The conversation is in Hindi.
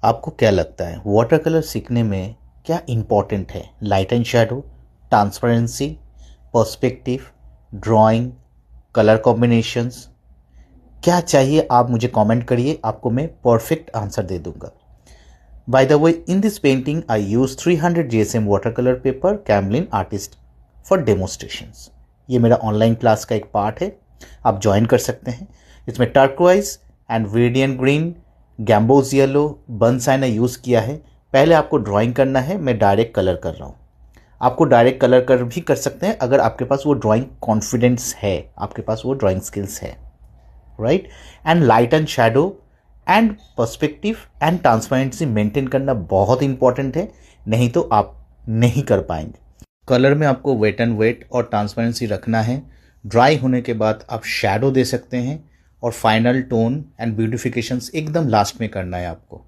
आपको क्या लगता है वाटर कलर सीखने में क्या इम्पोर्टेंट है? Light and shadow, transparency, perspective, drawing, colour combinations, क्या चाहिए आप मुझे कमेंट करिए, आपको मैं परफेक्ट आंसर दे दूंगा। By the way, in this painting I use 300 GSM water colour paper Camlin artist for demonstrations. ये मेरा ऑनलाइन क्लास का एक पार्ट है, आप ज्वाइन कर सकते हैं। इसमें turquoise and viridian green, gamboge yellow, burnt sienna use किया है। पहले आपको ड्राइंग करना है, मैं डायरेक्ट कलर कर रहा हूँ। आपको डायरेक्ट कलर कर भी कर सकते हैं अगर आपके पास वो ड्राइंग कॉन्फिडेंस है, आपके पास वो ड्राइंग स्किल्स है, right. And light and shadow and perspective and transparency maintain करना बहुत इंपॉर्टेंट है, नहीं तो आप नहीं कर पाएंगे। कलर में आपको वेट एंड वेट और ट्रांसपेरेंसी रखना है। ड्राई होने के बाद आप शैडो दे सकते हैं और फाइनल टोन एंड ब्यूटिफिकेशंस एकदम लास्ट में करना है आपको।